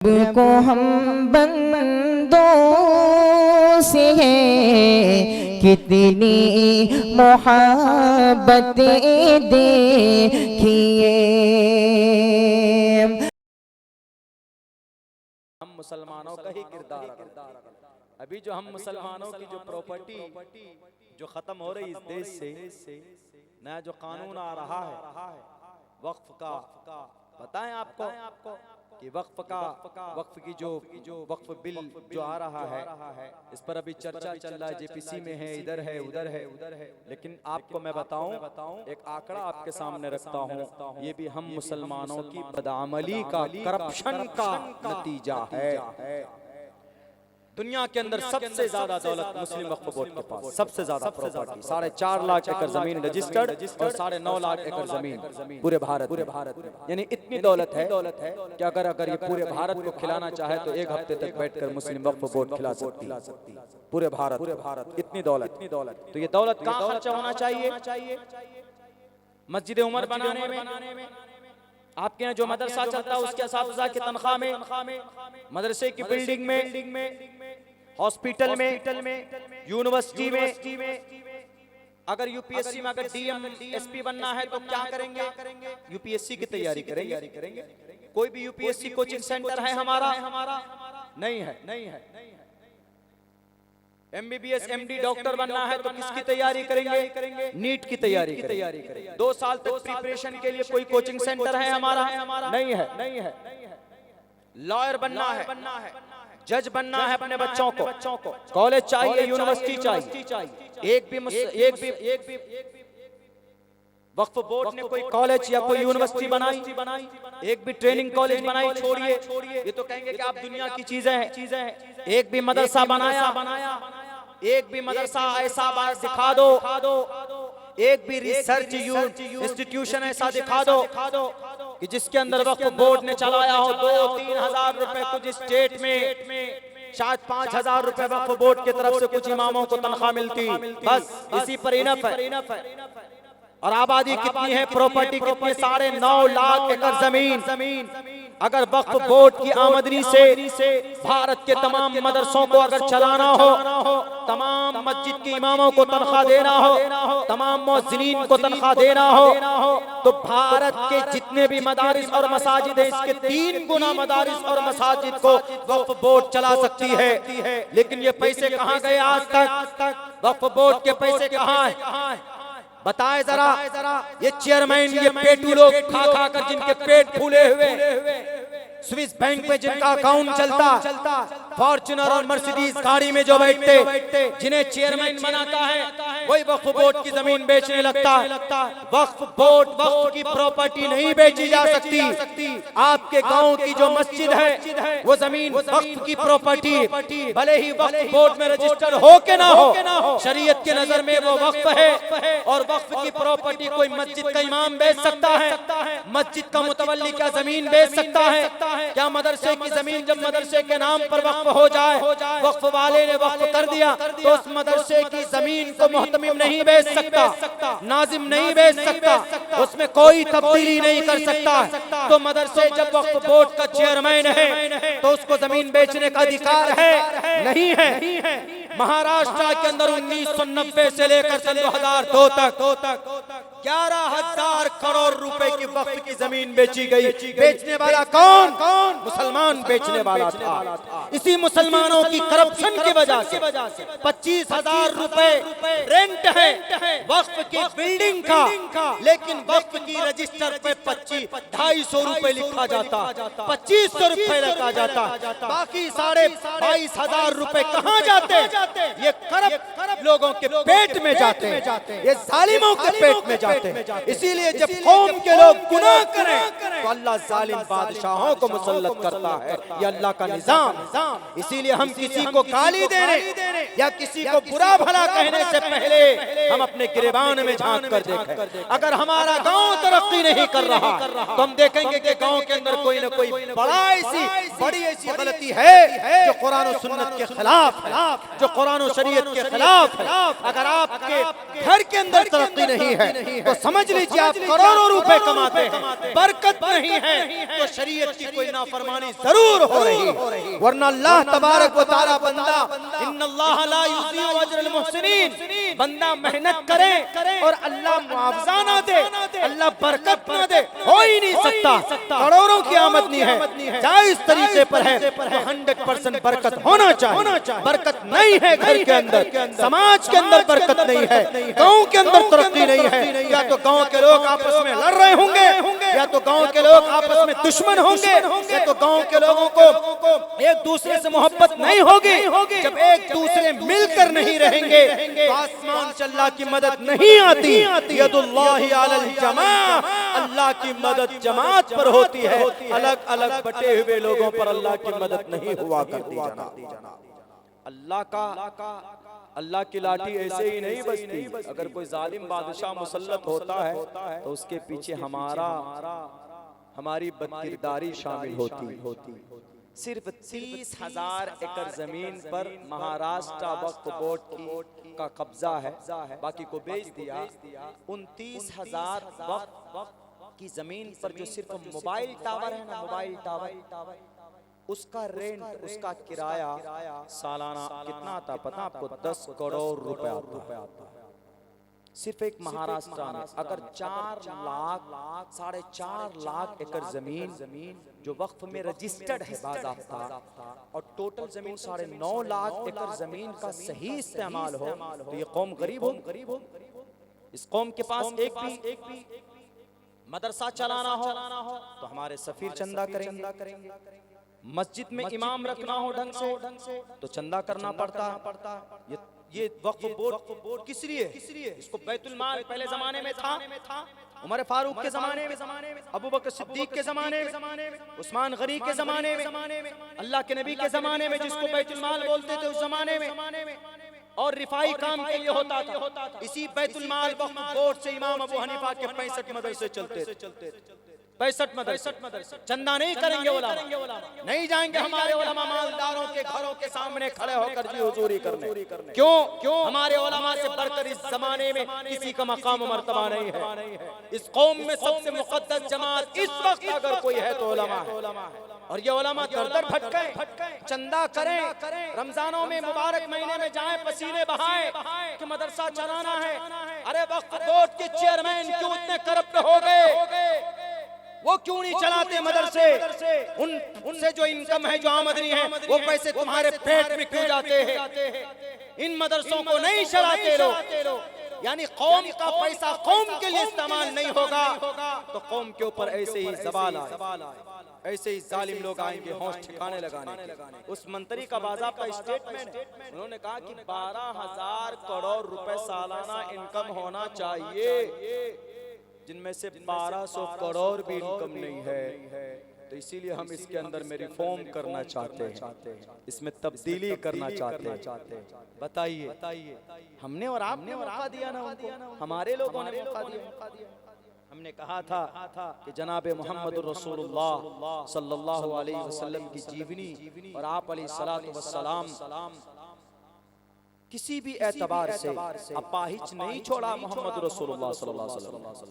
को हम बंदों से है कितनी मोहब्बतें देखिए। हम मुसलमानों का ही किरदार। अभी जो हम मुसलमानों की जो प्रॉपर्टी जो खत्म हो रही इस देश से, नया जो कानून आ रहा है वक्फ का, बताएं आपको कि वक्फ की जो वक्फ बिल जो आ रहा है इस पर अभी चर्चा चल रहा है, जेपीसी में है, इधर है, उधर है। लेकिन आपको मैं बताऊं, एक आंकड़ा आपके सामने रखता हूं, ये भी हम मुसलमानों की बदअमली का, करप्शन का नतीजा है। दुनिया के अंदर सबसे ज्यादा दौलत मुस्लिम वक्फ बोर्ड के पास, सबसे ज्यादा प्रॉपर्टी, 4.5 लाख एकड़ जमीन रजिस्टर्ड और 9.5 लाख एकड़ जमीन पूरे भारत में। यानी इतनी दौलत है कि अगर ये पूरे भारत को खिलाना चाहे तो एक हफ्ते तक बैठकर मुस्लिम वक्फ बोर्ड खिला सकती है पूरे भारत। इतनी दौलत। तो ये दौलत कहाँ खर्चा होना चाहिए? मस्जिद उमर बनाने में, आपके यहाँ जो मदरसा चलता है उसके असातिज़ा की तनख्वाह में, मदरसे की बिल्डिंग में, हॉस्पिटल में, यूनिवर्सिटी में। अगर यूपीएससी में अगर डीएम एसपी बनना है तो क्या करेंगे? यूपीएससी की तैयारी करेंगे। कोई भी यूपीएससी कोचिंग सेंटर है हमारा? नहीं है। एमबीबीएस एमडी डॉक्टर बनना है तो किसकी तैयारी करेंगे? नीट की तैयारी करेंगे। 2 साल तक प्रिपरेशन के लिए कोई कोचिंग सेंटर है हमारा? नहीं है। लॉयर बनना है, जज बनना है अपने बच्चों को, कॉलेज चाहिए, यूनिवर्सिटी चाहिए। एक भी वक्फ बोर्ड ने कोई कॉलेज या कोई यूनिवर्सिटी बनाई, एक भी ट्रेनिंग कॉलेज बनाई? छोड़िए, ये तो कहेंगे कि आप दुनिया की चीजें हैं। एक भी मदरसा बनाया, एक भी मदरसा ऐसा दिखा दो, एक भी रिसर्च इंस्टीट्यूशन ऐसा दिखा दो कि जिसके अंदर वक्फ बोर्ड ने चलाया हो। 2-3 हजार रुपए कुछ स्टेट में, शायद 5,000 रुपए वक्फ बोर्ड की तरफ से कुछ इमामों को तनख्वाह मिलती, बस इसी पर इनफ है। और आबादी कितनी है, प्रॉपर्टी कितनी? 9.5 लाख एकड़ जमीन। अगर वक्फ बोर्ड की आमदनी से भारत के तमाम मदरसों को अगर चलाना हो, तमाम मस्जिद के इमामों को तनख्वाह देना हो, तमाम मुअज्जिनीन को तनख्वाह देना हो, तो भारत के जितने भी मदारिस और मसाजिद हैं इसके 3 गुना मदारिस और मसाजिद को वक्फ बोर्ड चला सकती है। लेकिन ये पैसे कहाँ गए आज तक? वक्फ बोर्ड के पैसे कहाँ हैं? बताए जरा। ये चेयरमैन, ये पेटू लोग खा कर जिनके पेट फूले हुए, स्विस बैंक में जिनका अकाउंट चलता, फॉर्च्यूनर और मर्सिडीज गाड़ी में जो बैठते, जिन्हें चेयरमैन बनाता है वही वक्फ बोर्ड की जमीन बेचने लगता है। वक्फ बोर्ड वक्फ की प्रॉपर्टी नहीं बेची जा सकती। आपके गांव की जो मस्जिद है वो जमीन वक्फ की प्रॉपर्टी, भले ही वक्फ बोर्ड में रजिस्टर्ड हो के ना हो, शरीयत के नजर में वो वक्फ है। और वक्फ की प्रॉपर्टी कोई मस्जिद का इमाम बेच सकता है? मस्जिद का मुतवल्ली क्या जमीन बेच सकता है? क्या मदरसे की जमीन जब मदरसे के नाम पर वक्फ हो जाए, वक्फ वाले ने वक्फ कर दिया, तो उस मदरसे की जमीन को मुहतमिम नहीं बेच सकता, नाजिम नहीं बेच सकता, उसमें कोई तब्दीली नहीं कर सकता। तो मदरसे जब वक्फ बोर्ड का चेयरमैन है तो उसको जमीन बेचने का अधिकार है? नहीं है। महाराष्ट्र के अंदर 1990 से लेकर 2002 तक 11,000 करोड़ रुपए की वक्फ की जमीन बेची गई। बेचने वाला कौन? मुसलमान बेचने वाला था। इसी मुसलमानों की करप्शन की वजह से 25,000 रुपए रेंट है वक्फ की बिल्डिंग का, लेकिन वक्फ की रजिस्टर पे 250 रुपए लिखा जाता, 2500 रुपए लिखा जाता, बाकी 22,500 रुपए कहाँ जाते? ये करप्ट लोगों के पेट में जाते हैं, ये जालिमों के पेट में जाते हैं। इसीलिए जब कौम के लोग गुनाह करें तो अल्लाह जालिम बादशाहों को मुसल्लत करता है। ये अल्लाह का निजाम। इसीलिए हम किसी को गाली देने या किसी को बुरा भला कहने से पहले हम अपने गिरेबान में झांक कर देखें। अगर हमारा गांव तरक्की नहीं कर रहा तो हम देखेंगे कि गांव के अंदर कोई न कोई बड़ी ऐसी गलती है जो कुरान और सुन्नत के खिलाफ है, जो कुरान और शरीयत के खिलाफ है। अगर आपके घर के अंदर तरक्की नहीं है, तो समझ लीजिए आप करोड़ों रुपए कमाते हैं, बरकत नहीं है तो शरीयत की कोई नाफरमानी जरूर हो रही। वरना अल्लाह तबारक व तआला बंदा इन्नल्लाह ला युज़ीउ अजरल मुहसिनीन, बंदा मेहनत करे और अल्लाह मुआवजा ना दे, अल्लाह बरकत ना दे, हो ही नहीं सकता। करोड़ों की आमदनी है, जायज तरीके पर है तो 100% बरकत होना चाहिए। बरकत नहीं है घर के अंदर, समाज के अंदर बरकत नहीं है, गांव के अंदर तरक्की नहीं है, या तो गांव के लोग आपस में लड़ रहे होंगे, या तो गांव के लोग आपस में दुश्मन होंगे, या तो गांव के लोगों को एक दूसरे से मोहब्बत नहीं होगी। जब एक दूसरे मिलकर नहीं रहेंगे तो आसमान से अल्लाह की मदद नहीं आती। यदुल्लाहि अलल जमा, अल्लाह की मदद जमात पर होती है, अलग अलग बटे हुए लोगों पर अल्लाह की मदद नहीं हुआ करती। अल्लाह की लाठी ऐसे ही नहीं बजती। अगर कोई जालिम बादशाह मुसल्लत होता है तो उसके पीछे हमारी बदकिरदारी शामिल होती। सिर्फ 30,000 एकड़ जमीन पर महाराष्ट्र वक्फ बोर्ड का कब्जा है, बाकी को बेच दिया। 29,000 वक्फ की जमीन पर जो सिर्फ मोबाइल टावर है ना, मोबाइल टावर, उसका रेंट, उसका किराया सालाना कितना आता पता आपको? 10 करोड़ रुपए आता है। सिर्फ एक महाराष्ट्र में अगर 4 लाख 4.5 लाख एकड़ जमीन जो वक्फ में रजिस्टर्ड है बाज़ाब्ता, और टोटल जमीन 9.5 लाख एकड़ जमीन का सही इस्तेमाल हो तो ये कौम गरीब हो। इस कौम के पास एक भी मदरसा चलाना हो तो हमारे सफीर चंदा करेंगे, मस्जिद में इमाम रखना हो ढंग से तो चंदा करना पड़ता। ये वक्फ बोर्ड किस लिए? इसको बैतुल माल पहले जमाने में था, उमर फारूक के जमाने में, अबू बकर सिद्दीक के जमाने में, उस्मान गनी के जमाने में, अल्लाह के नबी के जमाने में जिसको बैतुल माल बोलते थे उस जमाने में, और रिफाई काम के लिए होता था। इसी बैतुल माल वक्फ बोर्ड से इमाम अबू हनीफा के 65 मदरसे चलते थे। 65 मदरसे। चंदा नहीं करेंगे उलमा, नहीं जाएंगे हमारे उलमा मालदारों के घरों के सामने खड़े होकर जी हुजूरी करने। क्यों? हमारे उलमा से बढ़कर इस जमाने में किसी का मकाम मर्तबा नहीं है। इस कौम में सबसे मुकद्दस जमात इस वक्त अगर कोई है तो उलमा है। और ये उलमा दर भटके, चंदा करें, रमजानों में मुबारक महीने में जाएं, पसीने बहाएं कि मदरसा चलाना है। अरे वक्फ बोर्ड के चेयरमैन क्यों इतने करप्ट हो गए? वो क्यों नहीं चलाते मदरसे? उनसे जो इनकम है, जो आमदनी है, वो पैसे तुम्हारे पेट में क्यों जाते हैं? इन मदरसों को नहीं चलाते लोग। यानी कौम का पैसा कौम के लिए इस्तेमाल नहीं होगा तो कौम के ऊपर ऐसे ही ज़वाल आए, ऐसे ही जालिम लोग आएंगे होश ठिकाने लगाने। उस मंत्री का बाज़ाब्ता स्टेटमेंट, उन्होंने कहा कि 12,000 करोड़ रुपए सालाना इनकम होना चाहिए, जिनमें से 1200 करोड़ भी इनकम नहीं है। तो इसीलिए हम इसके अंदर में रिफॉर्म करना चाहते हैं, इसमें तब्दीली करना चाहते हैं। बताइए, हमने और आपने मौका दिया ना उनको? हमारे लोगों ने मौका दिया। हमने कहा था कि जनाब मोहम्मद रसूलुल्लाह सल्लल्लाहु अलैहि वसल्लम की जीवनी और आप अलैहिस्सलातु वस्सलाम किसी भी एतबार से अपाहिज नहीं छोड़ा मोहम्मद रसूलुल्लाह सल्लल्लाहु अलैहि वसल्लम।